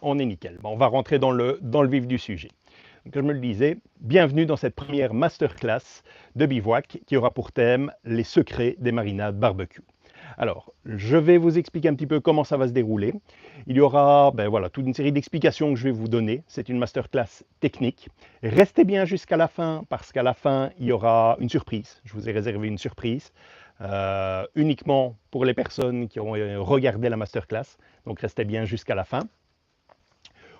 on est nickel. Bon, on va rentrer dans le vif du sujet. Donc, comme je me le disais, bienvenue dans cette première masterclass de Bivouac qui aura pour thème les secrets des marinades barbecue. Alors, je vais vous expliquer un petit peu comment ça va se dérouler. Il y aura voilà, toute une série d'explications que je vais vous donner. C'est une masterclass technique. Restez bien jusqu'à la fin parce qu'à la fin, il y aura une surprise. Je vous ai réservé une surprise uniquement pour les personnes qui ont regardé la masterclass. Donc, restez bien jusqu'à la fin.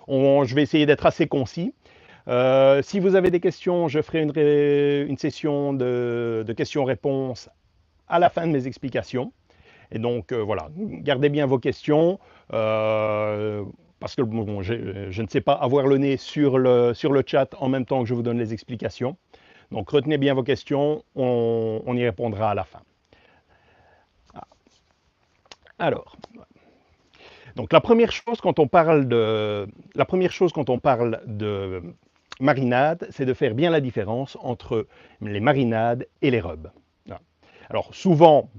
Je vais essayer d'être assez concis. Si vous avez des questions, je ferai une session de questions-réponses à la fin de mes explications. Et donc, voilà, gardez bien vos questions, parce que bon, je ne sais pas avoir le nez sur le chat en même temps que je vous donne les explications. Donc, retenez bien vos questions, on y répondra à la fin. Alors, donc la première chose quand on parle de marinade, c'est de faire bien la différence entre les marinades et les rubs. Alors, souvent,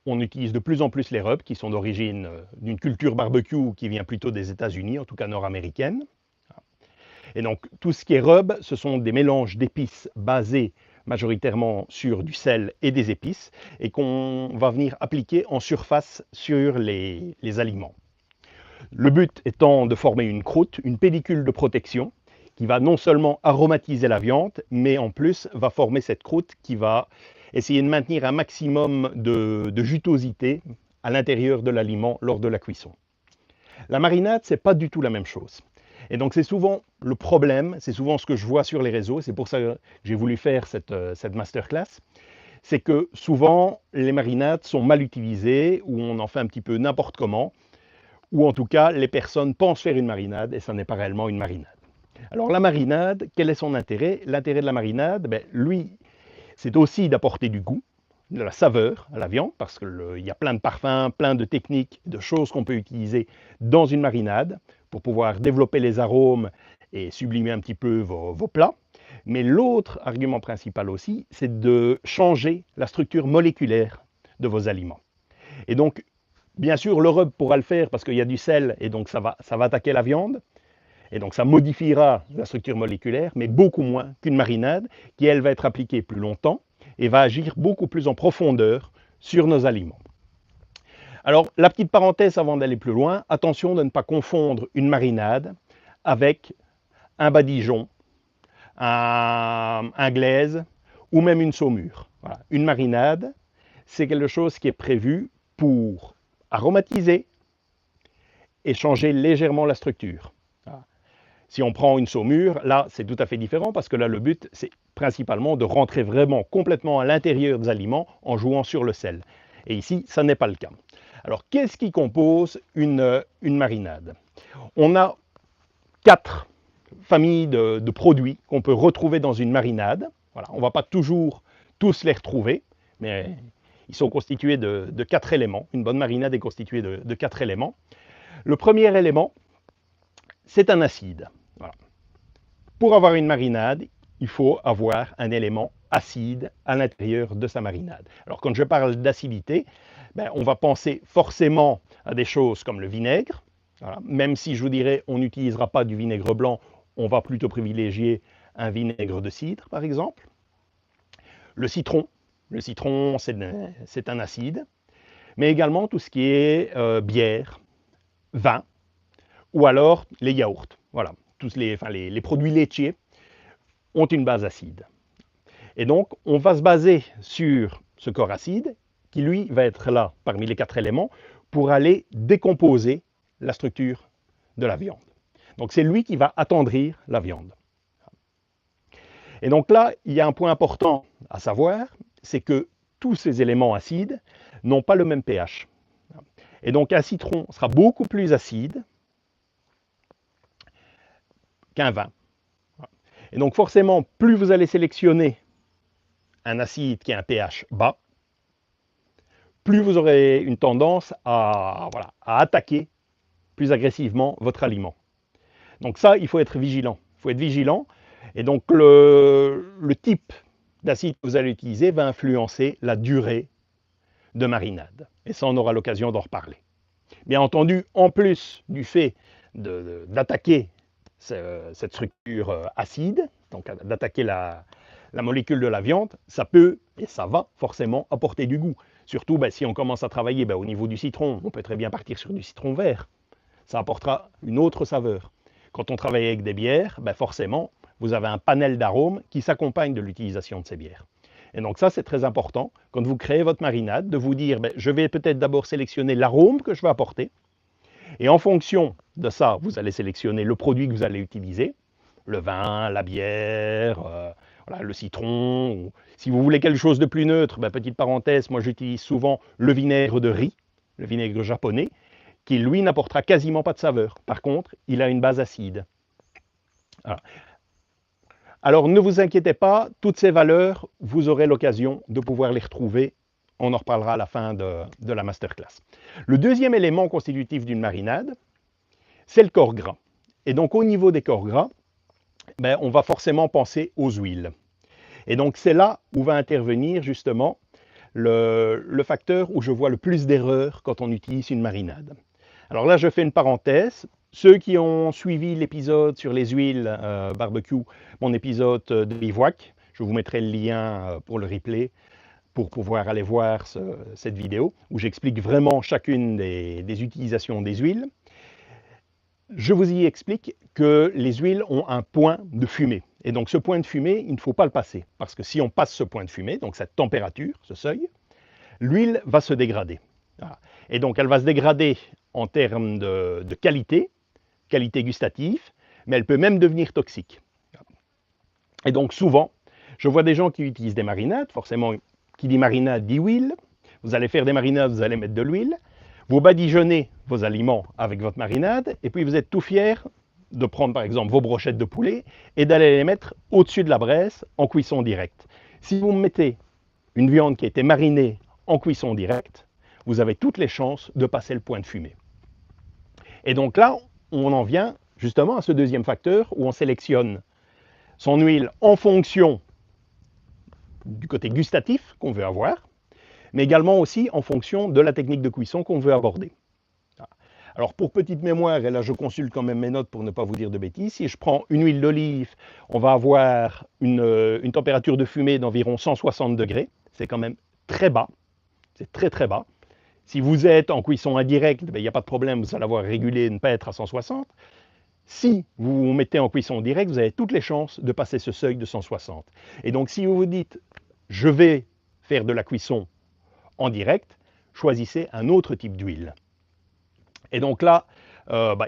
on utilise de plus en plus les rubs qui sont d'origine d'une culture barbecue qui vient plutôt des États-Unis, en tout cas nord-américaine. Et donc tout ce qui est rub, ce sont des mélanges d'épices basés majoritairement sur du sel et des épices et qu'on va venir appliquer en surface sur les aliments. Le but étant de former une croûte, une pellicule de protection qui va non seulement aromatiser la viande, mais en plus va former cette croûte qui va essayer de maintenir un maximum de jutosité à l'intérieur de l'aliment lors de la cuisson. La marinade, c'est pas du tout la même chose. Et donc c'est souvent le problème, c'est souvent ce que je vois sur les réseaux, c'est pour ça que j'ai voulu faire cette masterclass, c'est que souvent les marinades sont mal utilisées, ou on en fait un petit peu n'importe comment, ou en tout cas les personnes pensent faire une marinade et ça n'est pas réellement une marinade. Alors la marinade, quel est son intérêt? L'intérêt de la marinade, lui, c'est aussi d'apporter du goût, de la saveur à la viande, parce qu'il y a plein de parfums, plein de techniques, de choses qu'on peut utiliser dans une marinade pour pouvoir développer les arômes et sublimer un petit peu vos plats. Mais l'autre argument principal aussi, c'est de changer la structure moléculaire de vos aliments. Et donc, bien sûr, le rub pourra le faire parce qu'il y a du sel et donc ça va attaquer la viande. Et donc ça modifiera la structure moléculaire, mais beaucoup moins qu'une marinade qui, elle, va être appliquée plus longtemps et va agir beaucoup plus en profondeur sur nos aliments. Alors, la petite parenthèse avant d'aller plus loin, attention de ne pas confondre une marinade avec un badigeon, un glaise ou même une saumure. Voilà. Une marinade, c'est quelque chose qui est prévu pour aromatiser et changer légèrement la structure. Voilà. Si on prend une saumure, là, c'est tout à fait différent parce que là, le but, c'est principalement de rentrer vraiment complètement à l'intérieur des aliments en jouant sur le sel. Et ici, ça n'est pas le cas. Alors, qu'est-ce qui compose une marinade? On a 4 familles de produits qu'on peut retrouver dans une marinade. Voilà, on ne va pas toujours tous les retrouver, mais ils sont constitués de 4 éléments. Une bonne marinade est constituée de 4 éléments. Le premier élément, c'est un acide. Voilà. Pour avoir une marinade, il faut avoir un élément acide à l'intérieur de sa marinade. Alors quand je parle d'acidité, on va penser forcément à des choses comme le vinaigre. Voilà. Même si je vous dirais on n'utilisera pas du vinaigre blanc, on va plutôt privilégier un vinaigre de cidre par exemple. Le citron c'est un acide, mais également tout ce qui est bière, vin, ou alors les yaourts. Voilà, tous les produits laitiers ont une base acide. Et donc, on va se baser sur ce corps acide qui, lui, va être là parmi les 4 éléments pour aller décomposer la structure de la viande. Donc, c'est lui qui va attendrir la viande. Et donc là, il y a un point important à savoir, c'est que tous ces éléments acides n'ont pas le même pH. Et donc, un citron sera beaucoup plus acide qu'un vin. Et donc forcément, plus vous allez sélectionner un acide qui a un pH bas, plus vous aurez une tendance à attaquer plus agressivement votre aliment. Donc ça, il faut être vigilant. Il faut être vigilant. Et donc le type d'acide que vous allez utiliser va influencer la durée de marinade. Et ça, on aura l'occasion d'en reparler. Bien entendu, en plus du fait d'attaquer cette structure acide, donc d'attaquer la molécule de la viande, ça peut et ça va forcément apporter du goût. Surtout si on commence à travailler au niveau du citron, on peut très bien partir sur du citron vert. Ça apportera une autre saveur. Quand on travaille avec des bières, forcément, vous avez un panel d'arômes qui s'accompagne de l'utilisation de ces bières. Et donc ça, c'est très important, quand vous créez votre marinade, de vous dire, je vais peut-être d'abord sélectionner l'arôme que je vais apporter, et en fonction de ça, vous allez sélectionner le produit que vous allez utiliser, le vin, la bière, voilà, le citron. Ou, si vous voulez quelque chose de plus neutre, petite parenthèse, moi j'utilise souvent le vinaigre de riz, le vinaigre japonais, qui lui n'apportera quasiment pas de saveur. Par contre, il a une base acide. Voilà. Alors ne vous inquiétez pas, toutes ces valeurs, vous aurez l'occasion de pouvoir les retrouver. On en reparlera à la fin de la masterclass. Le deuxième élément constitutif d'une marinade, c'est le corps gras. Et donc au niveau des corps gras, on va forcément penser aux huiles. Et donc c'est là où va intervenir justement le facteur où je vois le plus d'erreurs quand on utilise une marinade. Alors là, je fais une parenthèse. Ceux qui ont suivi l'épisode sur les huiles barbecue, mon épisode de bivouac, je vous mettrai le lien pour le replay pour pouvoir aller voir cette vidéo où j'explique vraiment chacune des utilisations des huiles. Je vous y explique que les huiles ont un point de fumée. Et donc ce point de fumée, il ne faut pas le passer. Parce que si on passe ce point de fumée, donc cette température, ce seuil, l'huile va se dégrader. Voilà. Et donc elle va se dégrader en termes de qualité gustative, mais elle peut même devenir toxique. Et donc souvent, je vois des gens qui utilisent des marinades, forcément, qui dit marinade dit huile. Vous allez faire des marinades, vous allez mettre de l'huile. Vous badigeonnez vos aliments avec votre marinade, et puis vous êtes tout fier de prendre par exemple vos brochettes de poulet et d'aller les mettre au-dessus de la braise en cuisson directe. Si vous mettez une viande qui a été marinée en cuisson directe, vous avez toutes les chances de passer le point de fumée. Et donc là, on en vient justement à ce deuxième facteur où on sélectionne son huile en fonction du côté gustatif qu'on veut avoir, mais également aussi en fonction de la technique de cuisson qu'on veut aborder. Alors pour petite mémoire, et là je consulte quand même mes notes pour ne pas vous dire de bêtises, si je prends une huile d'olive, on va avoir une température de fumée d'environ 160 degrés, c'est quand même très bas, c'est très très bas. Si vous êtes en cuisson indirecte, il n'y a pas de problème, vous allez avoir régulé ne pas être à 160. Si vous vous mettez en cuisson directe, vous avez toutes les chances de passer ce seuil de 160. Et donc si vous vous dites, je vais faire de la cuisson en direct, choisissez un autre type d'huile. Et donc là,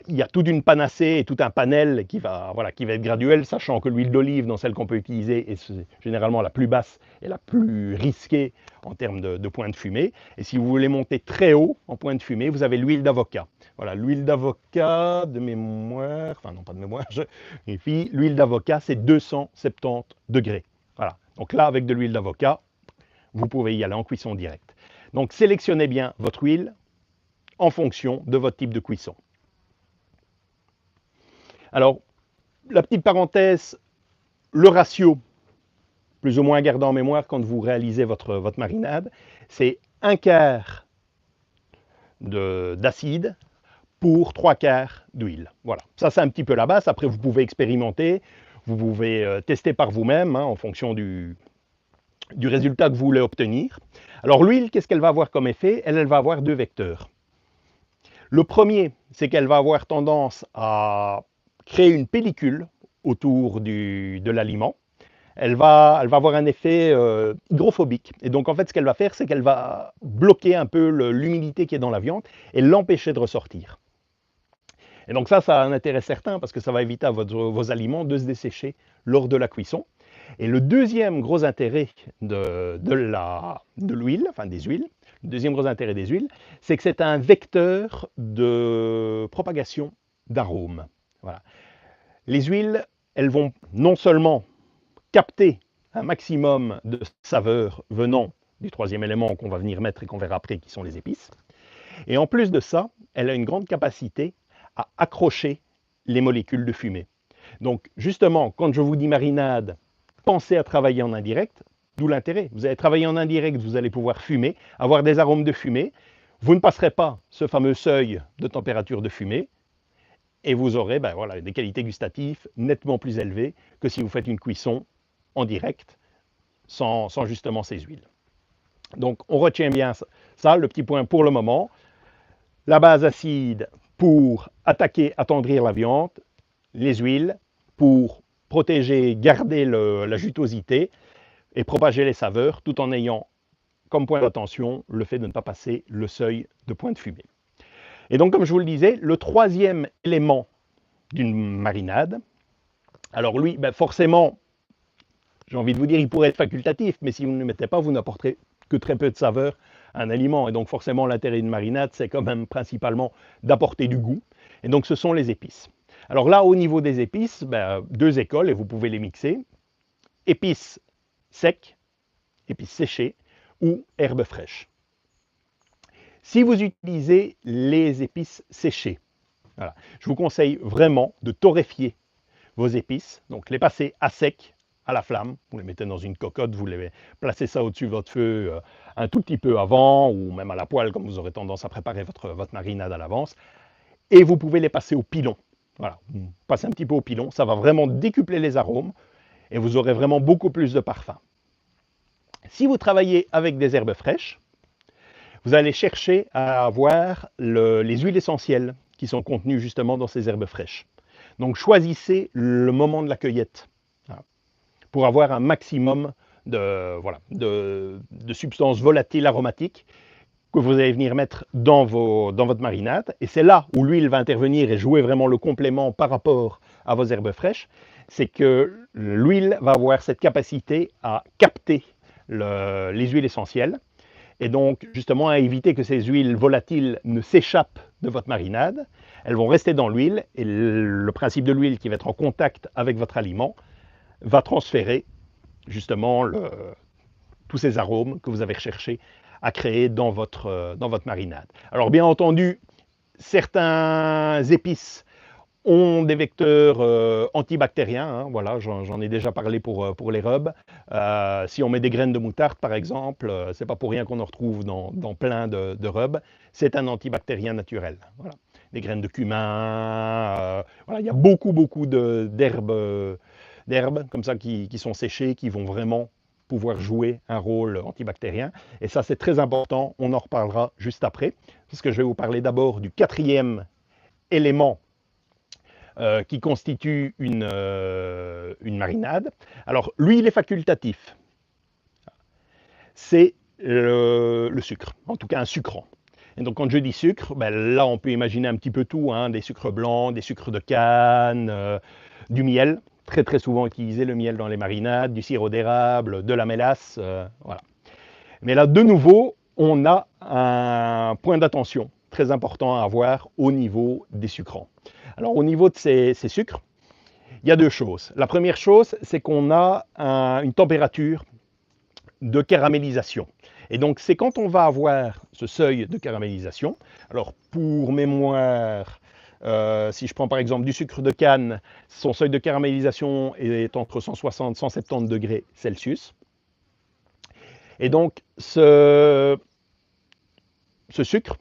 il y a toute une panacée et tout un panel qui va être graduel, sachant que l'huile d'olive, dans celle qu'on peut utiliser, est généralement la plus basse et la plus risquée en termes de point de fumée. Et si vous voulez monter très haut en point de fumée, vous avez l'huile d'avocat. Voilà, l'huile d'avocat de mémoire, enfin non pas de mémoire, et puis l'huile d'avocat, c'est 270 degrés. Voilà, donc là, avec de l'huile d'avocat, vous pouvez y aller en cuisson directe. Donc sélectionnez bien votre huile en fonction de votre type de cuisson. Alors, la petite parenthèse, le ratio, plus ou moins gardé en mémoire quand vous réalisez votre marinade, c'est 1/4 d'acide pour 3/4 d'huile. Voilà, ça c'est un petit peu la base. Après, vous pouvez expérimenter, vous pouvez tester par vous-même en fonction du résultat que vous voulez obtenir. Alors l'huile, qu'est-ce qu'elle va avoir comme effet? Elle va avoir deux vecteurs. Le premier, c'est qu'elle va avoir tendance à créer une pellicule autour de l'aliment. Elle va avoir un effet hydrophobique. Et donc, en fait, ce qu'elle va faire, c'est qu'elle va bloquer un peu l'humidité qui est dans la viande et l'empêcher de ressortir. Et donc ça a un intérêt certain parce que ça va éviter à vos aliments de se dessécher lors de la cuisson. Et le deuxième gros intérêt de l'huile, enfin des huiles, le deuxième gros intérêt des huiles, c'est que c'est un vecteur de propagation d'arômes. Voilà. Les huiles, elles vont non seulement capter un maximum de saveurs venant du troisième élément qu'on va venir mettre et qu'on verra après, qui sont les épices, et en plus de ça, elle a une grande capacité à accrocher les molécules de fumée. Donc justement, quand je vous dis marinade, pensez à travailler en indirect, d'où l'intérêt. Vous allez travailler en indirect, vous allez pouvoir fumer, avoir des arômes de fumée. Vous ne passerez pas ce fameux seuil de température de fumée. et vous aurez ben, voilà, des qualités gustatives nettement plus élevées que si vous faites une cuisson en direct sans justement ces huiles. Donc on retient bien ça, le petit point pour le moment. La base acide pour attaquer, attendrir la viande, les huiles pour protéger, garder la jutosité et propager les saveurs tout en ayant comme point d'attention le fait de ne pas passer le seuil de point de fumée. Et donc comme je vous le disais, le troisième élément d'une marinade, alors lui, ben forcément, j'ai envie de vous dire, il pourrait être facultatif, mais si vous ne le mettez pas, vous n'apporterez que très peu de saveur à un aliment. Et donc forcément, l'intérêt d'une marinade, c'est quand même principalement d'apporter du goût. Et donc ce sont les épices. Alors là, au niveau des épices, ben, deux écoles, et vous pouvez les mixer. Épices secs, épices séchées ou herbes fraîches. Si vous utilisez les épices séchées, voilà, je vous conseille vraiment de torréfier vos épices, donc les passer à sec, à la flamme, vous les mettez dans une cocotte, vous les placez ça au-dessus de votre feu un tout petit peu avant, ou même à la poêle, comme vous aurez tendance à préparer votre marinade à l'avance, et vous pouvez les passer au pilon. Voilà, vous passez un petit peu au pilon, ça va vraiment décupler les arômes, et vous aurez vraiment beaucoup plus de parfum. Si vous travaillez avec des herbes fraîches, vous allez chercher à avoir les huiles essentielles qui sont contenues justement dans ces herbes fraîches. Donc choisissez le moment de la cueillette pour avoir un maximum de substances volatiles aromatiques que vous allez venir mettre dans votre marinade. Et c'est là où l'huile va intervenir et jouer vraiment le complément par rapport à vos herbes fraîches. C'est que l'huile va avoir cette capacité à capter les huiles essentielles et donc justement à éviter que ces huiles volatiles ne s'échappent de votre marinade. Elles vont rester dans l'huile et le principe de l'huile qui va être en contact avec votre aliment va transférer justement tous ces arômes que vous avez recherché à créer dans votre marinade. Alors bien entendu, certains épices ont des vecteurs antibactériens, hein, voilà, j'en ai déjà parlé pour les rubs. Si on met des graines de moutarde, par exemple, c'est pas pour rien qu'on en retrouve dans plein de rubs, c'est un antibactérien naturel. Voilà. Des graines de cumin, voilà, il y a beaucoup d'herbes comme ça qui sont séchées, qui vont vraiment pouvoir jouer un rôle antibactérien. Et ça, c'est très important, on en reparlera juste après, parce que je vais vous parler d'abord du quatrième élément qui constitue une marinade. Alors, lui, il est facultatif. C'est le sucre, en tout cas un sucrant. Et donc, quand je dis sucre, ben là, on peut imaginer un petit peu tout, hein, des sucres blancs, des sucres de canne, du miel, très souvent utilisé le miel dans les marinades, du sirop d'érable, de la mélasse, voilà. Mais là, de nouveau, on a un point d'attention très important à avoir au niveau des sucrants. Alors, au niveau de ces sucres, il y a deux choses. La première chose, c'est qu'on a une température de caramélisation. Et donc, c'est quand on va avoir ce seuil de caramélisation. Alors, pour mémoire, si je prends par exemple du sucre de canne, son seuil de caramélisation est entre 160 et 170 degrés Celsius. Et donc, ce sucre,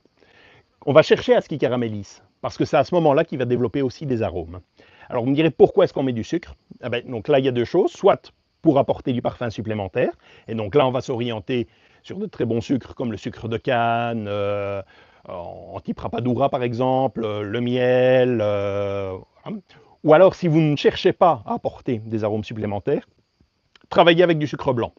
on va chercher à ce qu'il caramélise, parce que c'est à ce moment-là qu'il va développer aussi des arômes. Alors, vous me direz, pourquoi est-ce qu'on met du sucre? Eh bien, donc là, il y a deux choses. Soit pour apporter du parfum supplémentaire, et donc là, on va s'orienter sur de très bons sucres, comme le sucre de canne, en type rapadura, par exemple, le miel. Ou alors, si vous ne cherchez pas à apporter des arômes supplémentaires, travaillez avec du sucre blanc.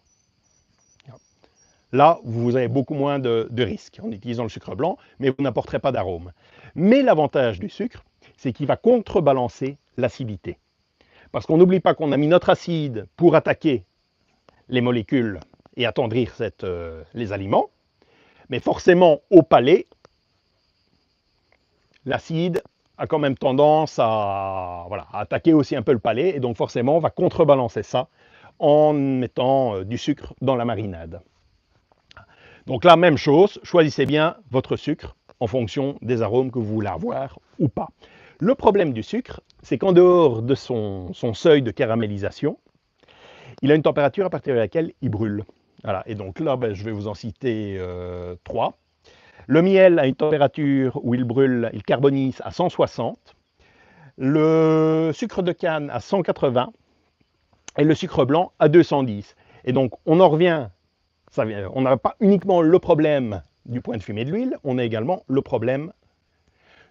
Là, vous avez beaucoup moins de risques en utilisant le sucre blanc, mais vous n'apporterez pas d'arôme. Mais l'avantage du sucre, c'est qu'il va contrebalancer l'acidité. Parce qu'on n'oublie pas qu'on a mis notre acide pour attaquer les molécules et attendrir les aliments, mais forcément au palais, l'acide a quand même tendance à attaquer aussi un peu le palais, et donc forcément on va contrebalancer ça en mettant du sucre dans la marinade. Donc là, même chose, choisissez bien votre sucre en fonction des arômes que vous voulez avoir ou pas. Le problème du sucre, c'est qu'en dehors de son seuil de caramélisation, il a une température à partir de laquelle il brûle. Voilà. Et donc là, je vais vous en citer trois. Le miel a une température où il brûle, il carbonise à 160. le sucre de canne à 180 et le sucre blanc à 210. Et donc, on en revient, on n'a pas uniquement le problème du point de fumée de l'huile, on a également le problème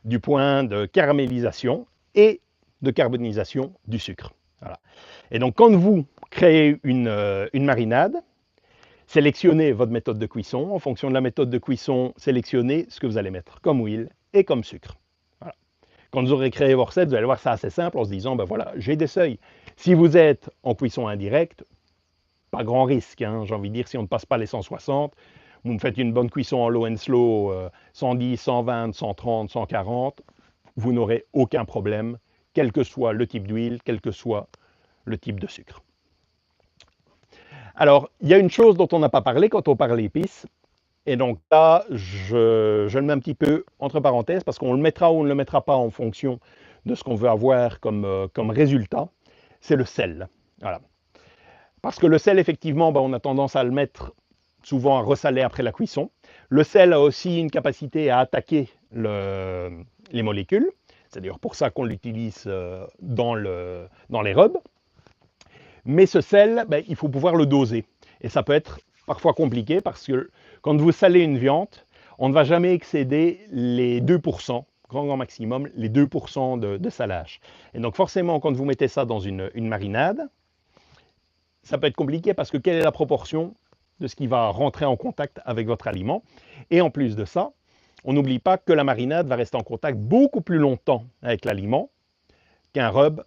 du point de caramélisation et de carbonisation du sucre. Voilà. Et donc, quand vous créez une marinade, sélectionnez votre méthode de cuisson. En fonction de la méthode de cuisson, sélectionnez ce que vous allez mettre comme huile et comme sucre. Voilà. Quand vous aurez créé vos recettes, vous allez voir ça assez simple en se disant, ben voilà, j'ai des seuils. Si vous êtes en cuisson indirecte, pas grand risque, hein, j'ai envie de dire, si on ne passe pas les 160, vous me faites une bonne cuisson en low and slow, 110, 120, 130, 140, vous n'aurez aucun problème, quel que soit le type d'huile, quel que soit le type de sucre. Alors, il y a une chose dont on n'a pas parlé quand on parle épices, et donc là, je le mets un petit peu entre parenthèses, parce qu'on le mettra ou on ne le mettra pas en fonction de ce qu'on veut avoir comme résultat, c'est le sel. Voilà. Parce que le sel, effectivement, on a tendance à le mettre souvent à ressaler après la cuisson. Le sel a aussi une capacité à attaquer les molécules. C'est d'ailleurs pour ça qu'on l'utilise dans les rubs. Mais ce sel, il faut pouvoir le doser. Et ça peut être parfois compliqué parce que quand vous salez une viande, on ne va jamais excéder les 2%, grand maximum, les 2% de salage. Et donc forcément, quand vous mettez ça dans une marinade, ça peut être compliqué parce que quelle est la proportion de ce qui va rentrer en contact avec votre aliment. Et en plus de ça, on n'oublie pas que la marinade va rester en contact beaucoup plus longtemps avec l'aliment qu'un rub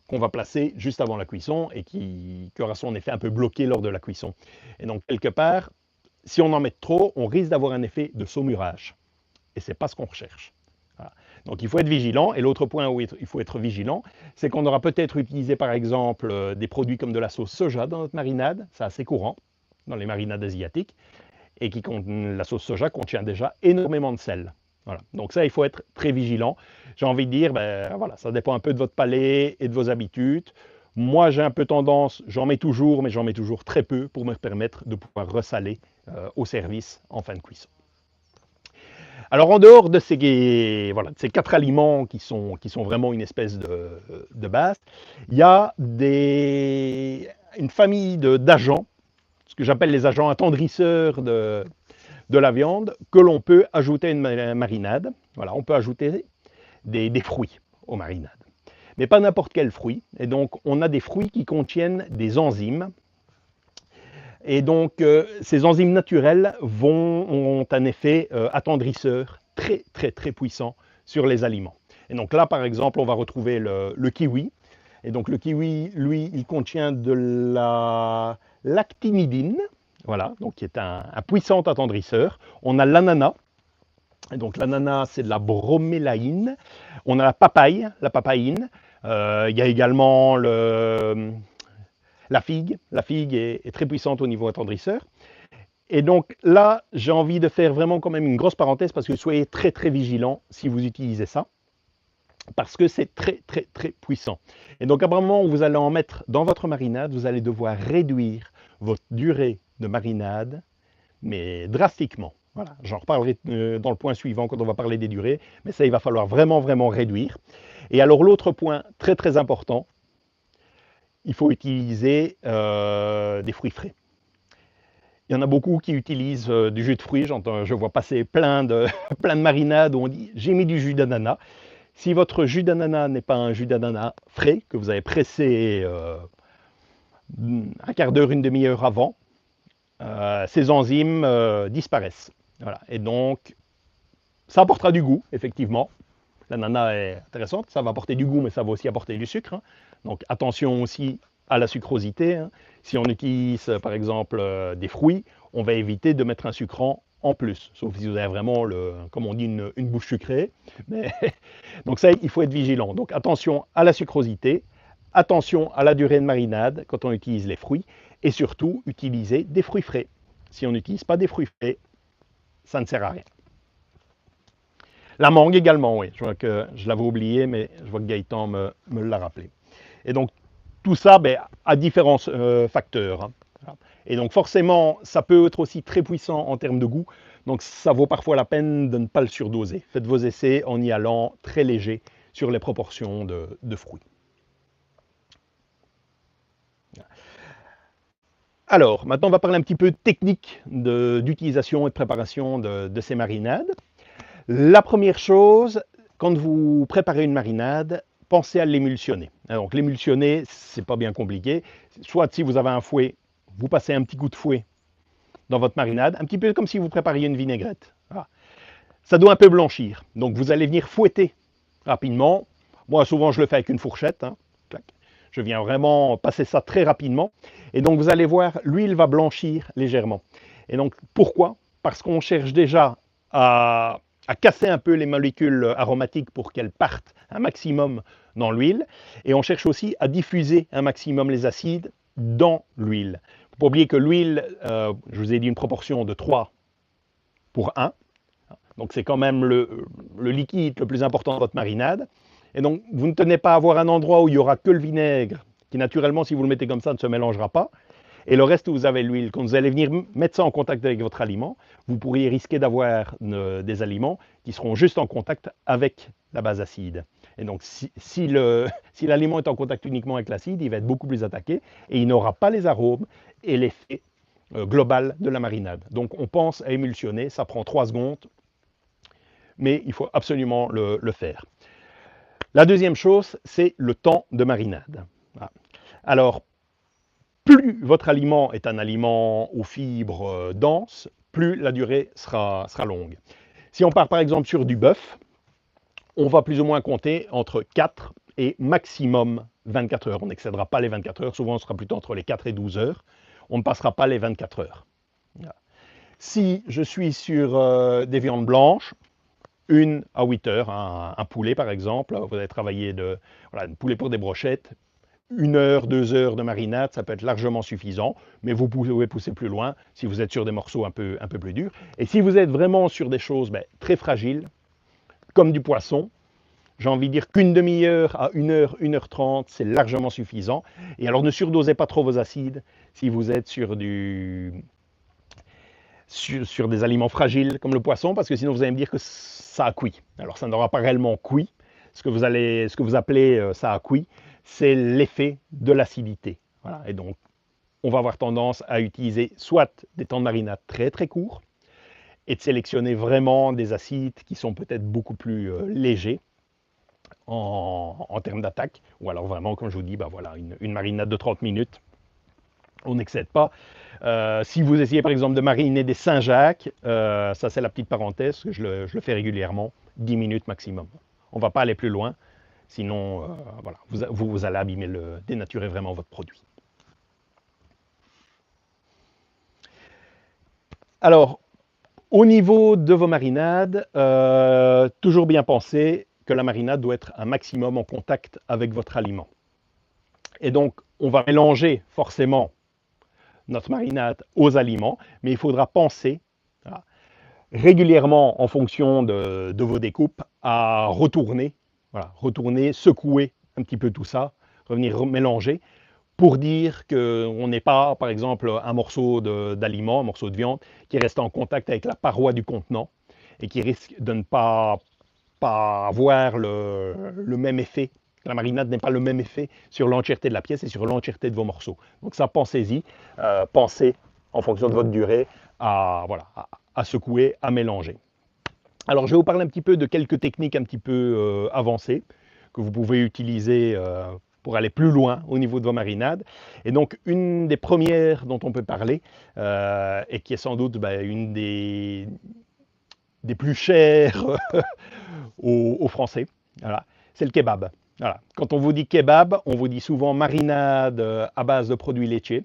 qu'on va placer juste avant la cuisson et qui aura son effet un peu bloqué lors de la cuisson. Et donc, quelque part, si on en met trop, on risque d'avoir un effet de saumurage. Et ce n'est pas ce qu'on recherche. Voilà. Donc, il faut être vigilant. Et l'autre point où il faut être vigilant, c'est qu'on aura peut-être utilisé, par exemple, des produits comme de la sauce soja dans notre marinade. C'est assez courant dans les marinades asiatiques. Et la sauce soja contient déjà énormément de sel. Voilà. Donc ça, il faut être très vigilant. J'ai envie de dire, voilà, ça dépend un peu de votre palais et de vos habitudes. Moi, j'ai un peu tendance, j'en mets toujours, mais j'en mets toujours très peu pour me permettre de pouvoir ressaler au service en fin de cuisson. Alors, en dehors de ces 4 aliments qui sont vraiment une espèce de base, il y a une famille d'agents, ce que j'appelle les agents attendrisseurs de la viande, que l'on peut ajouter à une marinade. Voilà, on peut ajouter des fruits aux marinades. Mais pas n'importe quel fruit. Et donc, on a des fruits qui contiennent des enzymes. Et donc, ces enzymes naturelles ont un effet attendrisseur très, très, très puissant sur les aliments. Et donc là, par exemple, on va retrouver le kiwi. Et donc, le kiwi, lui, il contient de la l'actinidine, voilà, donc qui est un puissant attendrisseur. On a l'ananas. Et donc, l'ananas, c'est de la bromélaïne. On a la papaïne. Il y a également la figue. La figue est très puissante au niveau attendrisseur. Et donc là, j'ai envie de faire vraiment quand même une grosse parenthèse parce que soyez très très vigilants si vous utilisez ça. Parce que c'est très très très puissant. Et donc à un moment où vous allez en mettre dans votre marinade, vous allez devoir réduire votre durée de marinade, mais drastiquement. Voilà, j'en reparlerai dans le point suivant quand on va parler des durées, mais ça, il va falloir vraiment, vraiment réduire. Et alors, l'autre point très, très important, il faut utiliser des fruits frais. Il y en a beaucoup qui utilisent du jus de fruits. Je vois passer plein de marinades où on dit « j'ai mis du jus d'ananas ». Si votre jus d'ananas n'est pas un jus d'ananas frais, que vous avez pressé un quart d'heure, une demi-heure avant, ces enzymes disparaissent. Voilà. Et donc, ça apportera du goût, effectivement. L'ananas est intéressante, ça va apporter du goût, mais ça va aussi apporter du sucre. Hein. Donc, attention aussi à la sucrosité. Hein. Si on utilise, par exemple, des fruits, on va éviter de mettre un sucrant en plus, sauf si vous avez vraiment, comme on dit, une bouche sucrée. Mais donc ça, il faut être vigilant. Donc, attention à la sucrosité, attention à la durée de marinade quand on utilise les fruits, et surtout, utiliser des fruits frais. Si on n'utilise pas des fruits frais, ça ne sert à rien. La mangue également, oui. Je vois que je l'avais oublié, mais je vois que Gaëtan me l'a rappelé. Et donc, tout ça a différents facteurs. Hein. Voilà. Et donc, forcément, ça peut être aussi très puissant en termes de goût. Donc, ça vaut parfois la peine de ne pas le surdoser. Faites vos essais en y allant très léger sur les proportions de fruits. Alors, maintenant, on va parler un petit peu technique d'utilisation et de préparation de ces marinades. La première chose, quand vous préparez une marinade, pensez à l'émulsionner. Donc, l'émulsionner, c'est pas bien compliqué. Soit si vous avez un fouet, vous passez un petit coup de fouet dans votre marinade, un petit peu comme si vous prépariez une vinaigrette. Voilà. Ça doit un peu blanchir. Donc, vous allez venir fouetter rapidement. Moi, souvent, je le fais avec une fourchette. Hein. Je viens vraiment passer ça très rapidement. Et donc, vous allez voir, l'huile va blanchir légèrement. Et donc, pourquoi? Parce qu'on cherche déjà à casser un peu les molécules aromatiques pour qu'elles partent un maximum dans l'huile. Et on cherche aussi à diffuser un maximum les acides dans l'huile. Il ne faut pas oublier que l'huile, je vous ai dit une proportion de 3 pour 1. Donc, c'est quand même le liquide le plus important de votre marinade. Et donc, vous ne tenez pas à avoir un endroit où il n'y aura que le vinaigre, qui naturellement, si vous le mettez comme ça, ne se mélangera pas. Et le reste, vous avez l'huile. Quand vous allez venir mettre ça en contact avec votre aliment, vous pourriez risquer d'avoir des aliments qui seront juste en contact avec la base acide. Et donc, si l'aliment est en contact uniquement avec l'acide, il va être beaucoup plus attaqué et il n'aura pas les arômes et l'effet global de la marinade. Donc, on pense à émulsionner, ça prend 3 secondes, mais il faut absolument le faire. La deuxième chose, c'est le temps de marinade. Voilà. Alors, plus votre aliment est un aliment aux fibres denses, plus la durée sera longue. Si on part par exemple sur du bœuf, on va plus ou moins compter entre 4 et maximum 24 heures. On n'excédera pas les 24 heures, souvent on sera plutôt entre les 4 et 12 heures. On ne passera pas les 24 heures. Voilà. Si je suis sur des viandes blanches, 1 à 8 heures, un poulet par exemple, vous allez travailler un poulet pour des brochettes, 1 heure, 2 heures de marinade, ça peut être largement suffisant, mais vous pouvez pousser plus loin si vous êtes sur des morceaux un peu plus durs. Et si vous êtes vraiment sur des choses très fragiles, comme du poisson, j'ai envie de dire qu'une demi-heure à 1 heure, 1 heure 30, c'est largement suffisant. Et alors ne surdosez pas trop vos acides si vous êtes sur des aliments fragiles comme le poisson, parce que sinon vous allez me dire que ça a cuit. Alors ça n'aura pas réellement cuit. Ce que vous appelez ça a cuit, c'est l'effet de l'acidité. Voilà. Et donc, on va avoir tendance à utiliser soit des temps de marinade très très courts et de sélectionner vraiment des acides qui sont peut-être beaucoup plus légers en termes d'attaque, ou alors vraiment, comme je vous dis, voilà, une marinade de 30 minutes. On n'excède pas. Si vous essayez par exemple de mariner des Saint-Jacques, ça c'est la petite parenthèse, que je le fais régulièrement, 10 minutes maximum. On ne va pas aller plus loin, sinon voilà, vous allez abîmer, dénaturer vraiment votre produit. Alors, au niveau de vos marinades, toujours bien penser que la marinade doit être un maximum en contact avec votre aliment. Et donc, on va mélanger forcément notre marinade aux aliments, mais il faudra penser voilà, régulièrement en fonction de vos découpes à retourner, secouer un petit peu tout ça, revenir mélanger pour dire qu'on n'est pas, par exemple, un morceau d'aliment, un morceau de viande qui reste en contact avec la paroi du contenant et qui risque de ne pas avoir le même effet. La marinade n'est pas le même effet sur l'entièreté de la pièce et sur l'entièreté de vos morceaux. Donc ça, pensez-y. Pensez, en fonction de votre durée, à secouer, à mélanger. Alors, je vais vous parler un petit peu de quelques techniques un petit peu avancées que vous pouvez utiliser pour aller plus loin au niveau de vos marinades. Et donc, une des premières dont on peut parler, et qui est sans doute une des plus chères aux Français, voilà, c'est le kebab. Voilà. Quand on vous dit kebab, on vous dit souvent marinade à base de produits laitiers.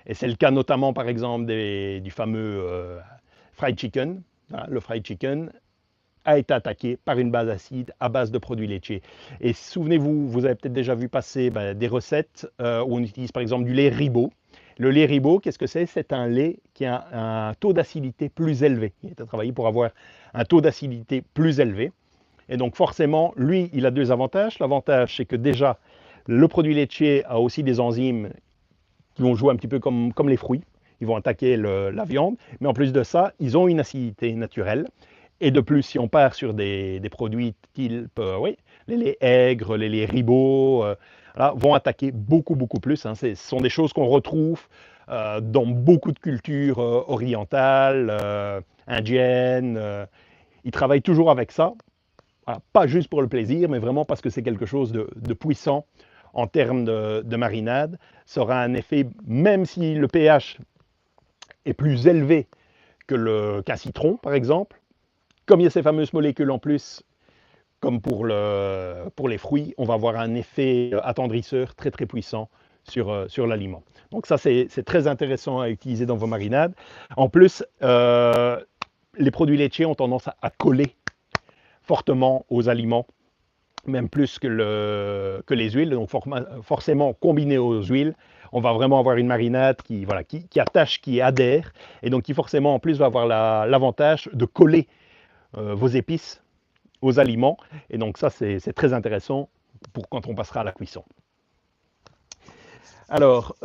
Et c'est le cas notamment, par exemple, du fameux fried chicken. Voilà, le fried chicken a été attaqué par une base acide à base de produits laitiers. Et souvenez-vous, vous avez peut-être déjà vu passer des recettes où on utilise par exemple du lait Ribot. Le lait Ribot, qu'est-ce que c'est? C'est un lait qui a un taux d'acidité plus élevé. Il a été travaillé pour avoir un taux d'acidité plus élevé. Et donc forcément, lui, il a 2 avantages. L'avantage, c'est que déjà, le produit laitier a aussi des enzymes qui vont jouer un petit peu comme les fruits. Ils vont attaquer la viande. Mais en plus de ça, ils ont une acidité naturelle. Et de plus, si on part sur des produits type, oui, les laits aigres, les laits ribauds, voilà, vont attaquer beaucoup plus, hein. Ce sont des choses qu'on retrouve dans beaucoup de cultures orientales, indiennes. Ils travaillent toujours avec ça. Voilà, pas juste pour le plaisir, mais vraiment parce que c'est quelque chose de puissant en termes de marinade. Ça aura un effet, même si le pH est plus élevé qu'un citron, par exemple, comme il y a ces fameuses molécules en plus, comme pour les fruits, on va avoir un effet attendrisseur très puissant sur l'aliment. Donc ça, c'est très intéressant à utiliser dans vos marinades. En plus, les produits laitiers ont tendance à coller fortement aux aliments, même plus que les huiles. Donc forcément, combiné aux huiles, on va vraiment avoir une marinade voilà, qui attache, qui adhère, et donc qui forcément en plus va avoir l'avantage de coller vos épices aux aliments. Et donc ça, c'est très intéressant pour quand on passera à la cuisson. Alors,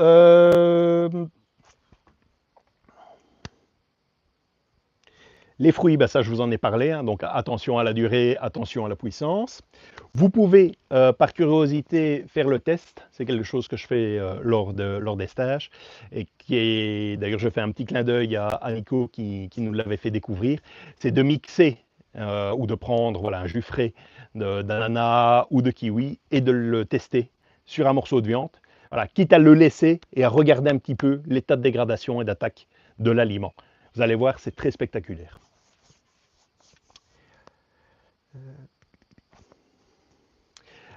les fruits, ben ça je vous en ai parlé, hein, donc attention à la durée, attention à la puissance. Vous pouvez, par curiosité, faire le test. C'est quelque chose que je fais lors des stages. Et qui est, d'ailleurs, je fais un petit clin d'œil à Nico qui nous l'avait fait découvrir. C'est de mixer ou de prendre voilà, un jus frais d'ananas ou de kiwi et de le tester sur un morceau de viande. Voilà, quitte à le laisser et à regarder un petit peu l'état de dégradation et d'attaque de l'aliment. Vous allez voir, c'est très spectaculaire.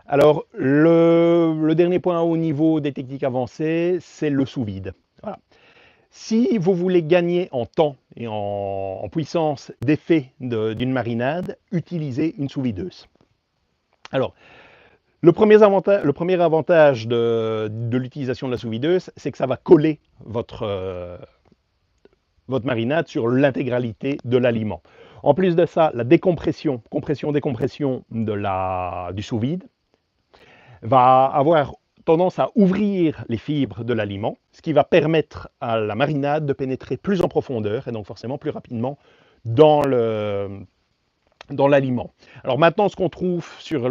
Alors, le dernier point au niveau des techniques avancées, c'est le sous-vide. Voilà. Si vous voulez gagner en temps et en puissance d'effet d'une marinade, utilisez une sous-videuse. Alors, le premier avantage de l'utilisation de la sous-videuse, c'est que ça va coller votre marinade sur l'intégralité de l'aliment. En plus de ça, la compression-décompression du sous-vide va avoir tendance à ouvrir les fibres de l'aliment, ce qui va permettre à la marinade de pénétrer plus en profondeur et donc forcément plus rapidement dans l'aliment. Alors maintenant, ce qu'on trouve sur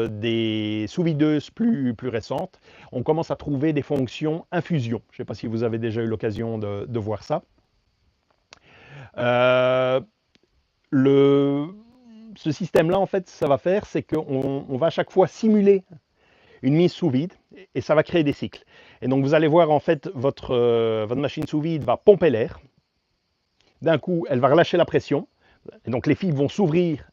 des sous-videuses plus récentes, on commence à trouver des fonctions infusion. Je ne sais pas si vous avez déjà eu l'occasion de voir ça. Ce système-là, en fait, ça va faire, c'est qu'on va à chaque fois simuler une mise sous vide et ça va créer des cycles. Et donc vous allez voir en fait votre machine sous vide va pomper l'air. D'un coup, elle va relâcher la pression. Et donc les fibres vont s'ouvrir,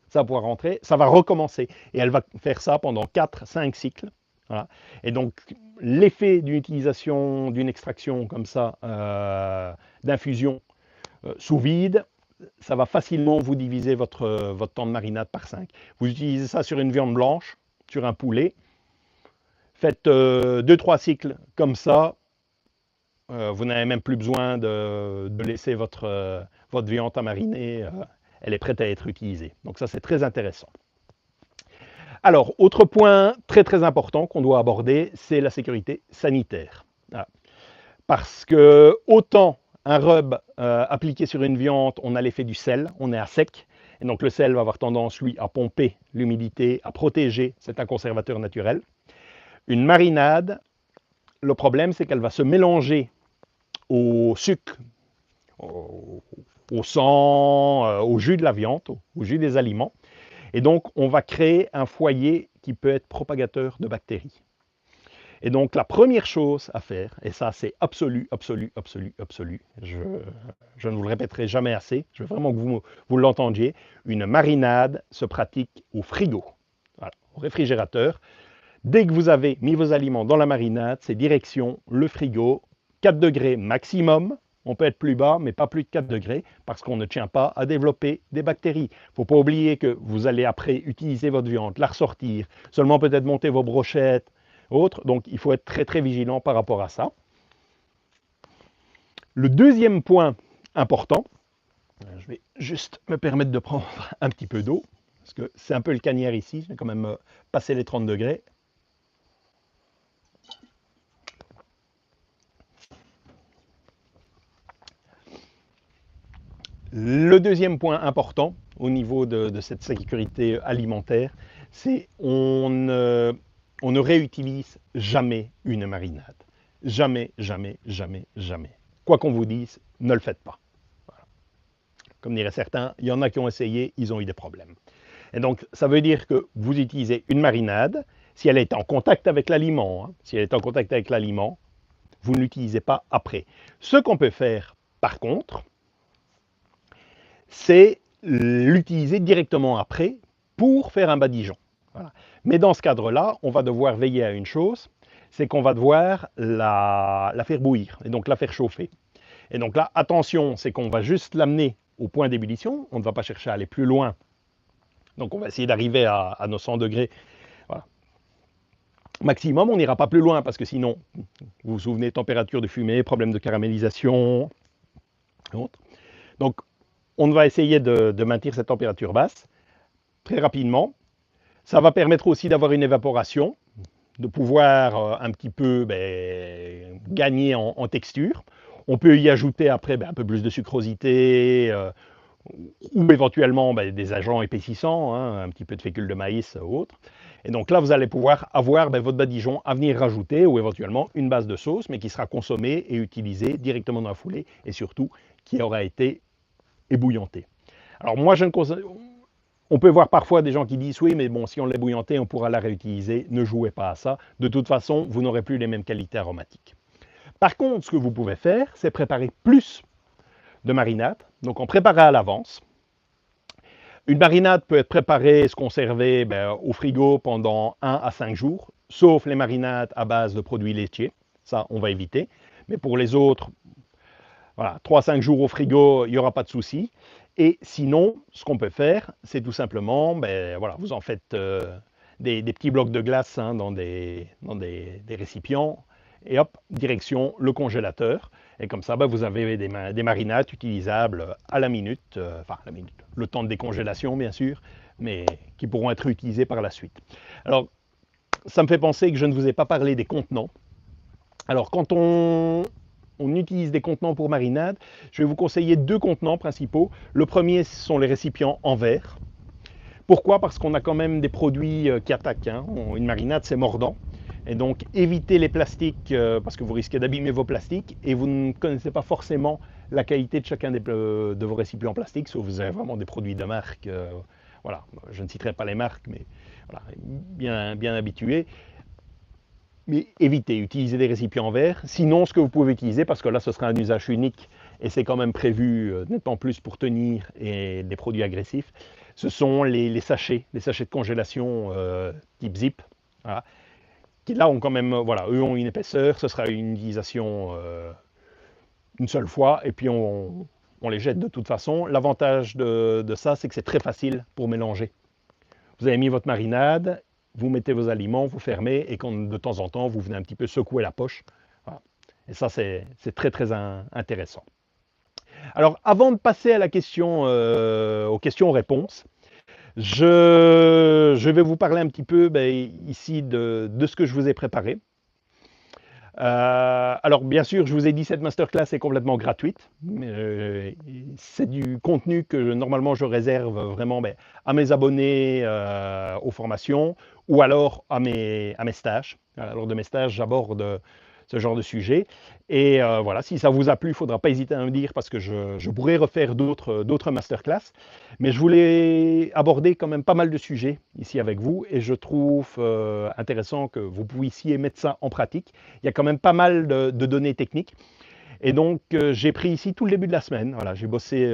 ça va pouvoir rentrer, ça va recommencer. Et elle va faire ça pendant 4-5 cycles. Voilà. Et donc l'effet d'une utilisation, d'une extraction comme ça, d'infusion sous vide, ça va facilement vous diviser votre temps de marinade par 5. Vous utilisez ça sur une viande blanche, sur un poulet. Faites 2-3 cycles comme ça. Vous n'avez même plus besoin de laisser votre viande à mariner. Elle est prête à être utilisée. Donc ça, c'est très intéressant. Alors, autre point très important qu'on doit aborder, c'est la sécurité sanitaire. Voilà. Parce que autant un rub appliqué sur une viande, on a l'effet du sel, on est à sec. Et donc le sel va avoir tendance, lui, à pomper l'humidité, à protéger. C'est un conservateur naturel. Une marinade, le problème, c'est qu'elle va se mélanger au sucre, au sang, au jus de la viande, au jus des aliments. Et donc, on va créer un foyer qui peut être propagateur de bactéries. Et donc, la première chose à faire, et ça, c'est absolu, je ne vous le répéterai jamais assez, je veux vraiment que vous l'entendiez, une marinade se pratique au frigo, voilà, au réfrigérateur. Dès que vous avez mis vos aliments dans la marinade, c'est direction le frigo, 4 degrés maximum. On peut être plus bas, mais pas plus de 4 degrés, parce qu'on ne tient pas à développer des bactéries. Il ne faut pas oublier que vous allez après utiliser votre viande, la ressortir, seulement peut-être monter vos brochettes, autres. Donc il faut être très vigilant par rapport à ça. Le deuxième point important, je vais juste me permettre de prendre un petit peu d'eau, parce que c'est un peu le cagnard ici, je vais quand même passer les 30 degrés. Le deuxième point important, au niveau de cette sécurité alimentaire, c'est on ne réutilise jamais une marinade. Jamais, jamais, jamais, jamais. Quoi qu'on vous dise, ne le faites pas. Voilà. Comme diraient certains, il y en a qui ont essayé, ils ont eu des problèmes. Et donc, ça veut dire que vous utilisez une marinade, si elle est en contact avec l'aliment, hein, si elle est en contact avec l'aliment, vous ne l'utilisez pas après. Ce qu'on peut faire, par contre, c'est l'utiliser directement après pour faire un badigeon. Voilà. Mais dans ce cadre-là, on va devoir veiller à une chose, c'est qu'on va devoir la faire bouillir, et donc la faire chauffer. Et donc là, attention, c'est qu'on va juste l'amener au point d'ébullition, on ne va pas chercher à aller plus loin. Donc on va essayer d'arriver à nos 100 degrés. Voilà. Maximum, on n'ira pas plus loin, parce que sinon, vous vous souvenez, température de fumée, problème de caramélisation. Donc on va essayer de maintenir cette température basse très rapidement. Ça va permettre aussi d'avoir une évaporation, de pouvoir un petit peu gagner en texture. On peut y ajouter après un peu plus de sucrosité ou éventuellement des agents épaississants, hein, un petit peu de fécule de maïs ou autre. Et donc là, vous allez pouvoir avoir votre badigeon à venir rajouter ou éventuellement une base de sauce, mais qui sera consommée et utilisée directement dans la foulée et surtout qui aura été ébouillanté. Alors moi, je ne conseille... On peut voir parfois des gens qui disent oui, mais bon, si on l'a bouillanté, on pourra la réutiliser. Ne jouez pas à ça. De toute façon, vous n'aurez plus les mêmes qualités aromatiques. Par contre, ce que vous pouvez faire, c'est préparer plus de marinade. Donc, on prépare à l'avance. Une marinade peut être préparée, se conserver au frigo pendant 1 à 5 jours, sauf les marinades à base de produits laitiers. Ça, on va éviter. Mais pour les autres, voilà, 3-5 jours au frigo, il n'y aura pas de souci. Et sinon, ce qu'on peut faire, c'est tout simplement, voilà, vous en faites des petits blocs de glace hein, dans des récipients, et hop, direction le congélateur. Et comme ça, vous avez des marinades utilisables à la minute, enfin à la minute, le temps de décongélation bien sûr, mais qui pourront être utilisés par la suite. Alors, ça me fait penser que je ne vous ai pas parlé des contenants. Alors, quand on utilise des contenants pour marinade, je vais vous conseiller 2 contenants principaux. Le premier, ce sont les récipients en verre. Pourquoi? Parce qu'on a quand même des produits qui attaquent. Hein. Une marinade, c'est mordant. Et donc, évitez les plastiques parce que vous risquez d'abîmer vos plastiques et vous ne connaissez pas forcément la qualité de chacun de vos récipients en plastique, sauf que vous avez vraiment des produits de marque. Voilà, je ne citerai pas les marques, mais voilà, bien habitués. Mais évitez, utilisez des récipients en verre. Sinon, ce que vous pouvez utiliser, parce que là, ce sera un usage unique et c'est quand même prévu nettement plus pour tenir et des produits agressifs, ce sont les sachets de congélation type zip, voilà, qui là ont quand même, voilà, eux ont une épaisseur, ce sera une utilisation une seule fois et puis on les jette de toute façon. L'avantage de ça, c'est que c'est très facile pour mélanger. Vous avez mis votre marinade, vous mettez vos aliments, vous fermez, et quand de temps en temps, vous venez un petit peu secouer la poche. Voilà. Et ça, c'est très, très intéressant. Alors, avant de passer à la question, aux questions-réponses, je vais vous parler un petit peu ici de ce que je vous ai préparé. Alors, bien sûr, je vous ai dit, cette masterclass est complètement gratuite. C'est du contenu que normalement je réserve vraiment à mes abonnés aux formations ou alors à mes stages. Lors de mes stages, j'aborde ce genre de sujet. Et voilà, si ça vous a plu, il ne faudra pas hésiter à me dire parce que je pourrais refaire d'autres masterclass. Mais je voulais aborder quand même pas mal de sujets ici avec vous et je trouve intéressant que vous puissiez mettre ça en pratique. Il y a quand même pas mal de données techniques. Et donc, j'ai pris ici tout le début de la semaine. Voilà, j'ai bossé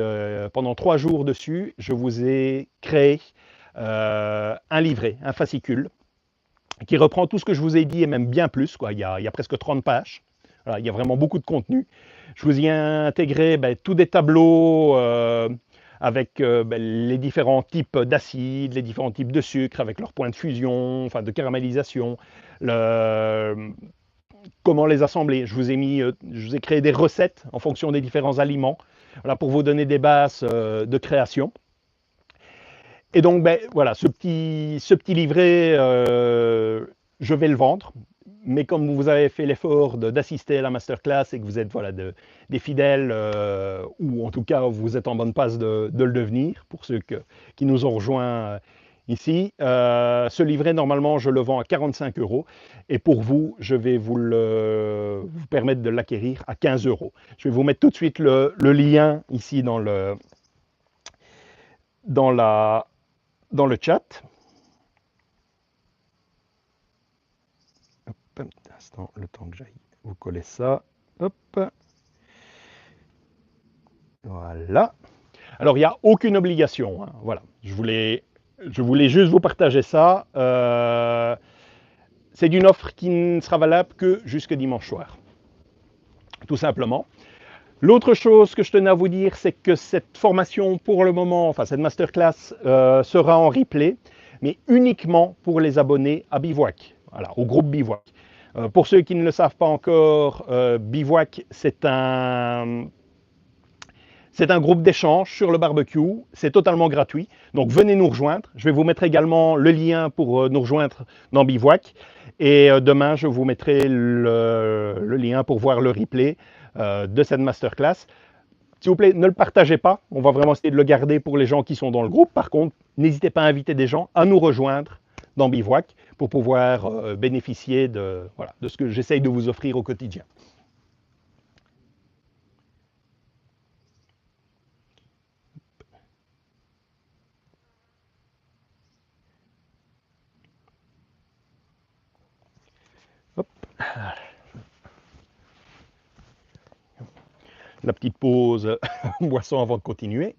pendant 3 jours dessus. Je vous ai créé un livret, un fascicule, qui reprend tout ce que je vous ai dit et même bien plus, quoi. Il y a presque 30 pages. Voilà, il y a vraiment beaucoup de contenu. Je vous y ai intégré tous des tableaux avec les différents types d'acides, les différents types de sucre, avec leurs points de fusion, enfin de caramélisation, comment les assembler. Je vous ai créé des recettes en fonction des différents aliments, voilà, pour vous donner des bases de création. Et donc, voilà, ce petit livret, je vais le vendre. mais comme vous avez fait l'effort d'assister à la masterclass et que vous êtes voilà, des fidèles, ou en tout cas vous êtes en bonne passe de le devenir, pour ceux qui nous ont rejoints ici, ce livret, normalement, je le vends à 45 euros. Et pour vous, je vais vous permettre de l'acquérir à 15 euros. Je vais vous mettre tout de suite le lien ici dans le chat. Hop, un petit instant, le temps que j'aille vous coller ça. Hop. Voilà. Alors, il n'y a aucune obligation, hein. Voilà. Je voulais juste vous partager ça. C'est d'une offre qui ne sera valable que jusque dimanche soir. Tout simplement. L'autre chose que je tenais à vous dire, c'est que cette formation, pour le moment, enfin cette masterclass, sera en replay, mais uniquement pour les abonnés à Bivouac, voilà, au groupe Bivouac. Pour ceux qui ne le savent pas encore, Bivouac, c'est un groupe d'échange sur le barbecue, c'est totalement gratuit, donc venez nous rejoindre. Je vais vous mettre également le lien pour nous rejoindre dans Bivouac, et demain je vous mettrai le lien pour voir le replay de cette masterclass. S'il vous plaît, ne le partagez pas, on va vraiment essayer de le garder pour les gens qui sont dans le groupe. Par contre, n'hésitez pas à inviter des gens à nous rejoindre dans Bivouac pour pouvoir bénéficier de ce que j'essaye de vous offrir au quotidien. Hop. La petite pause boisson avant de continuer.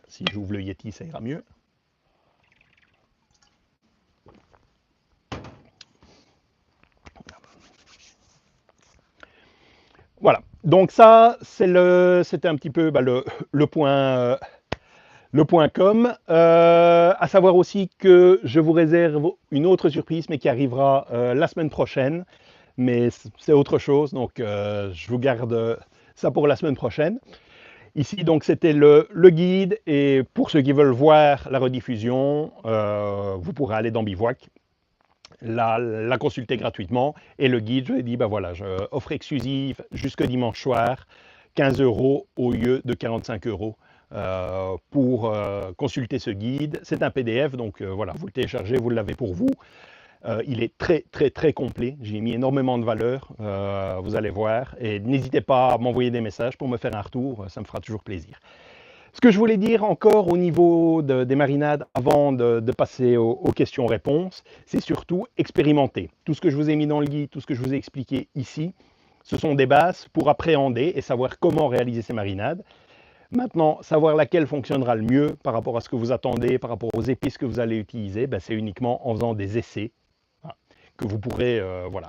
Si j'ouvre le Yeti, ça ira mieux. Voilà, donc ça, c'était un petit peu le point com. À savoir aussi que je vous réserve une autre surprise, mais qui arrivera la semaine prochaine. Mais c'est autre chose, donc je vous garde ça pour la semaine prochaine. Ici, donc, c'était le guide, et pour ceux qui veulent voir la rediffusion, vous pourrez aller dans Bivouac, la consulter gratuitement, et le guide, je l'ai dit, ben voilà, offre exclusive jusque dimanche soir, 15 euros au lieu de 45 euros pour consulter ce guide. C'est un PDF, donc voilà, vous le téléchargez, vous l'avez pour vous. Il est très très très complet, j'ai mis énormément de valeur, vous allez voir, et n'hésitez pas à m'envoyer des messages pour me faire un retour, ça me fera toujours plaisir. Ce que je voulais dire encore au niveau des marinades, avant de passer aux questions-réponses, c'est surtout expérimenter. Tout ce que je vous ai mis dans le guide, tout ce que je vous ai expliqué ici, ce sont des bases pour appréhender et savoir comment réaliser ces marinades. Maintenant, savoir laquelle fonctionnera le mieux par rapport à ce que vous attendez, par rapport aux épices que vous allez utiliser, ben, c'est uniquement en faisant des essais que vous pourrez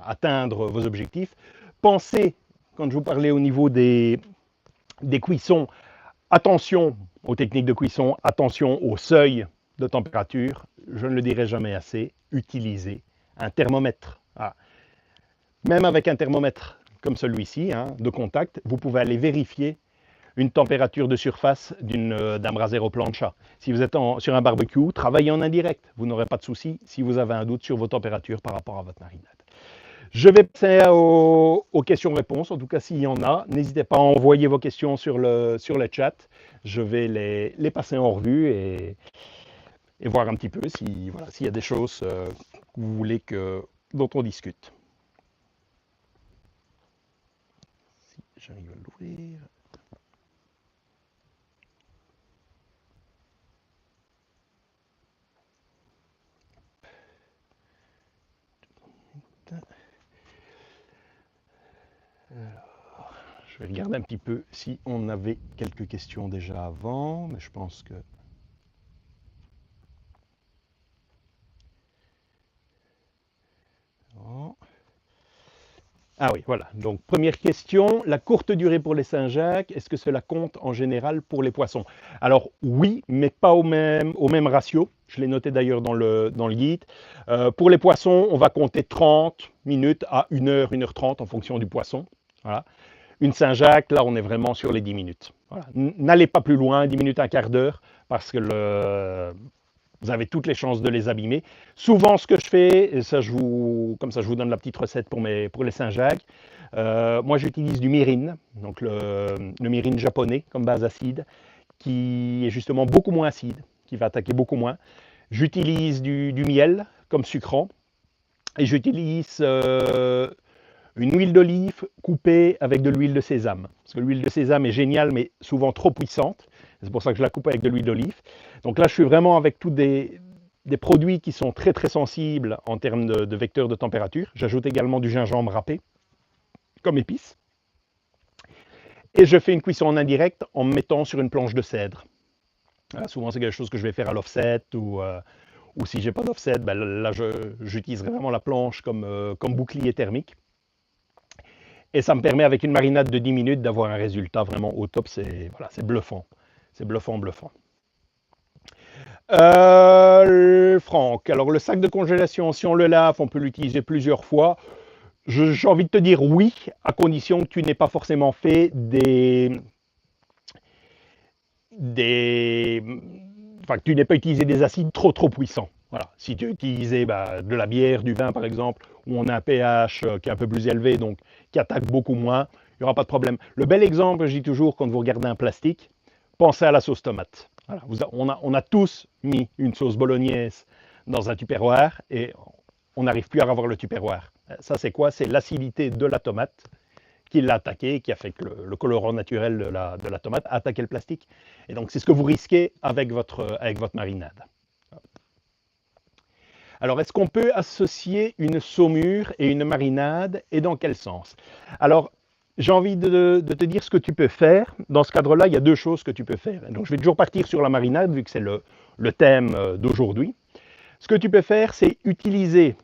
atteindre vos objectifs. Pensez, quand je vous parlais au niveau des cuissons, attention aux techniques de cuisson, attention au seuil de température. Je ne le dirai jamais assez, utilisez un thermomètre. Même avec un thermomètre comme celui-ci, de contact, vous pouvez aller vérifier une température de surface d'un brasero plancha. Si vous êtes sur un barbecue, travaillez en indirect. Vous n'aurez pas de souci si vous avez un doute sur vos températures par rapport à votre marinade. Je vais passer aux questions-réponses, en tout cas s'il y en a. N'hésitez pas à envoyer vos questions sur le chat. Je vais les passer en revue et voir un petit peu s'il y a des choses que vous voulez dont on discute. Si j'arrive à l'ouvrir. Alors, je vais regarder un petit peu si on avait quelques questions déjà avant, mais je pense que... Non. Ah oui, voilà. Donc, première question, la courte durée pour les Saint-Jacques, est-ce que cela compte en général pour les poissons? Alors oui, mais pas au même ratio. Je l'ai noté d'ailleurs dans le guide. Pour les poissons, on va compter 30 minutes à 1h, 1h30 en fonction du poisson. Voilà. Une Saint-Jacques, là, on est vraiment sur les 10 minutes. Voilà. N'allez pas plus loin, 10 minutes, un quart d'heure, parce que vous avez toutes les chances de les abîmer. Souvent, ce que je fais, et ça, comme ça, je vous donne la petite recette pour les Saint-Jacques. Moi, j'utilise du mirin, donc le mirin japonais comme base acide, qui est justement beaucoup moins acide, qui va attaquer beaucoup moins. J'utilise du miel comme sucrant et j'utilise une huile d'olive coupée avec de l'huile de sésame. Parce que l'huile de sésame est géniale, mais souvent trop puissante. C'est pour ça que je la coupe avec de l'huile d'olive. Donc là, je suis vraiment avec tous des produits qui sont très très sensibles en termes de vecteurs de température. J'ajoute également du gingembre râpé comme épice. Et je fais une cuisson en indirect en me mettant sur une planche de cèdre. Voilà, souvent, c'est quelque chose que je vais faire à l'offset ou si j'ai pas d'offset, ben là, j'utiliserai vraiment la planche comme bouclier thermique. Et ça me permet, avec une marinade de 10 minutes, d'avoir un résultat vraiment au top. C'est voilà, c'est bluffant. C'est bluffant, bluffant. Franck, alors le sac de congélation, si on le lave, on peut l'utiliser plusieurs fois. J'ai envie de te dire oui, à condition que tu n'aies pas forcément fait enfin, que tu n'aies pas utilisé des acides trop puissants. Voilà. Si tu utilisais de la bière, du vin par exemple, où on a un pH qui est un peu plus élevé, donc qui attaque beaucoup moins, il n'y aura pas de problème. Le bel exemple, je dis toujours, quand vous regardez un plastique, pensez à la sauce tomate. Voilà. On a tous mis une sauce bolognaise dans un tupperware et on n'arrive plus à avoir le tupperware. Ça, c'est quoi? C'est l'acidité de la tomate qui l'a attaqué, qui a fait que le colorant naturel de la tomate a attaqué le plastique. Et donc, c'est ce que vous risquez avec votre marinade. Alors, est-ce qu'on peut associer une saumure et une marinade et dans quel sens? Alors, j'ai envie de te dire ce que tu peux faire. Dans ce cadre-là, il y a deux choses que tu peux faire. Donc, je vais toujours partir sur la marinade, vu que c'est le thème d'aujourd'hui. Ce que tu peux faire, c'est utiliser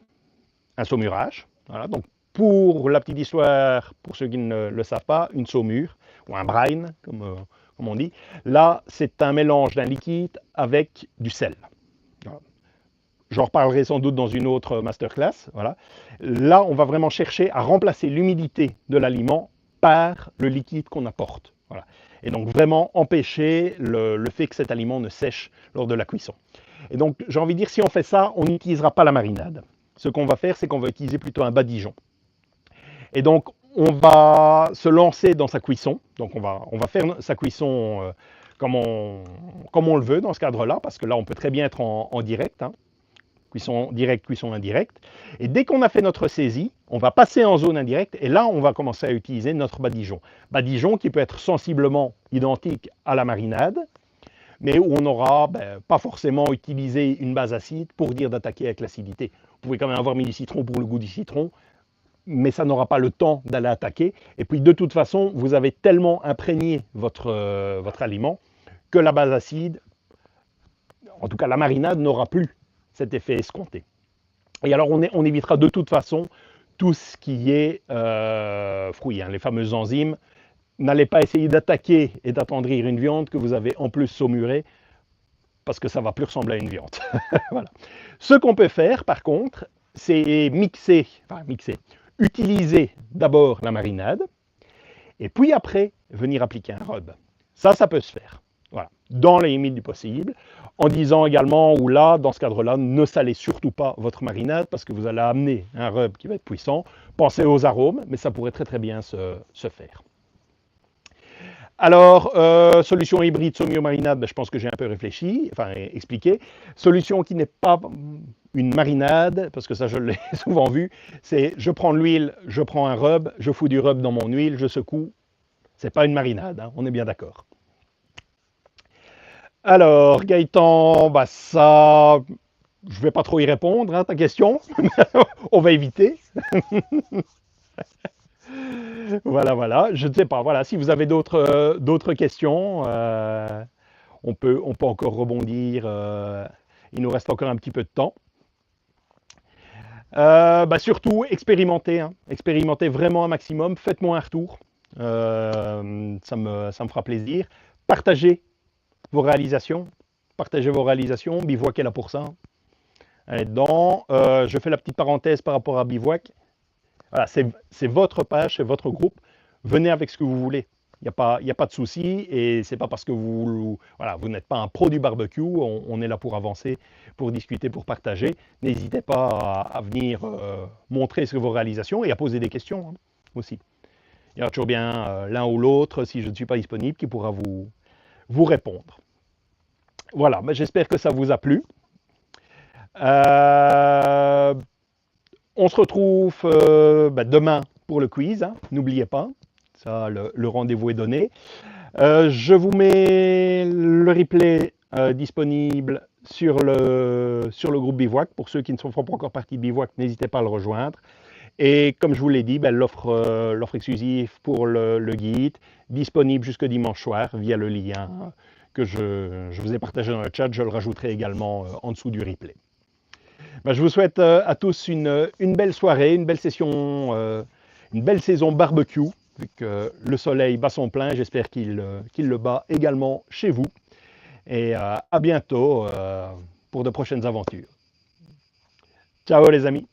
un saumurage. Voilà, donc, pour la petite histoire, pour ceux qui ne le savent pas, une saumure, ou un brine, comme on dit, là, c'est un mélange d'un liquide avec du sel. Voilà. J'en reparlerai sans doute dans une autre masterclass. Voilà. Là, on va vraiment chercher à remplacer l'humidité de l'aliment par le liquide qu'on apporte. Voilà. Et donc, vraiment empêcher le fait que cet aliment ne sèche lors de la cuisson. Et donc, j'ai envie de dire, si on fait ça, on n'utilisera pas la marinade. Ce qu'on va faire, c'est qu'on va utiliser plutôt un badigeon. Et donc, on va se lancer dans sa cuisson. Donc, on va faire sa cuisson comme on le veut dans ce cadre-là, parce que là, on peut très bien être en direct. Hein. Cuisson directe, cuisson indirecte. Et dès qu'on a fait notre saisie, on va passer en zone indirecte et là, on va commencer à utiliser notre badigeon. Badigeon qui peut être sensiblement identique à la marinade, mais où on n'aura pas forcément utilisé une base acide pour dire d'attaquer avec l'acidité. Vous pouvez quand même avoir mis du citron pour le goût du citron, mais ça n'aura pas le temps d'aller attaquer. Et puis de toute façon, vous avez tellement imprégné votre aliment que la base acide, en tout cas la marinade, n'aura plus cet effet escompté. Et alors on évitera de toute façon tout ce qui est fruits, hein, les fameuses enzymes. N'allez pas essayer d'attaquer et d'attendrir une viande que vous avez en plus saumurée, parce que ça ne va plus ressembler à une viande. Voilà. Ce qu'on peut faire par contre, c'est utiliser d'abord la marinade, et puis après venir appliquer un rub. Ça peut se faire. Voilà, dans les limites du possible, en disant également, ou là, dans ce cadre-là, ne salez surtout pas votre marinade parce que vous allez amener un rub qui va être puissant. Pensez aux arômes, mais ça pourrait très bien se faire. Alors, solution hybride saumure-marinade, je pense que j'ai un peu réfléchi, enfin expliqué. Solution qui n'est pas une marinade, parce que ça je l'ai souvent vu, c'est je prends de l'huile, je prends un rub, je fous du rub dans mon huile, je secoue. C'est pas une marinade, hein, on est bien d'accord. Alors, Gaëtan, ça, je ne vais pas trop y répondre, hein, ta question. On va éviter. Voilà. Je ne sais pas. Voilà, si vous avez d'autres questions, on peut encore rebondir. Il nous reste encore un petit peu de temps. Surtout, expérimentez. Hein. Expérimentez vraiment un maximum. Faites-moi un retour. Ça me fera plaisir. Partagez vos réalisations, Bivouac est là pour ça. Allez dedans. Je fais la petite parenthèse par rapport à Bivouac. Voilà, c'est votre page, c'est votre groupe. Venez avec ce que vous voulez. Il y a pas de souci, et c'est pas parce que voilà, vous n'êtes pas un pro du barbecue, on est là pour avancer, pour discuter, pour partager. N'hésitez pas à venir montrer vos réalisations et à poser des questions hein, aussi. Il y aura toujours bien l'un ou l'autre, si je ne suis pas disponible, qui pourra vous répondre. Voilà, j'espère que ça vous a plu. On se retrouve demain pour le quiz, hein, n'oubliez pas, ça, le rendez-vous est donné. Je vous mets le replay disponible sur le groupe Bivouac. Pour ceux qui ne font pas encore partie de Bivouac, n'hésitez pas à le rejoindre. Et comme je vous l'ai dit, l'offre exclusive pour le guide, disponible jusque dimanche soir via le lien que je vous ai partagé dans le chat. Je le rajouterai également en dessous du replay. Je vous souhaite à tous une belle soirée, une belle session, une belle saison barbecue, vu que le soleil bat son plein. J'espère qu'il le bat également chez vous. Et à bientôt pour de prochaines aventures. Ciao les amis.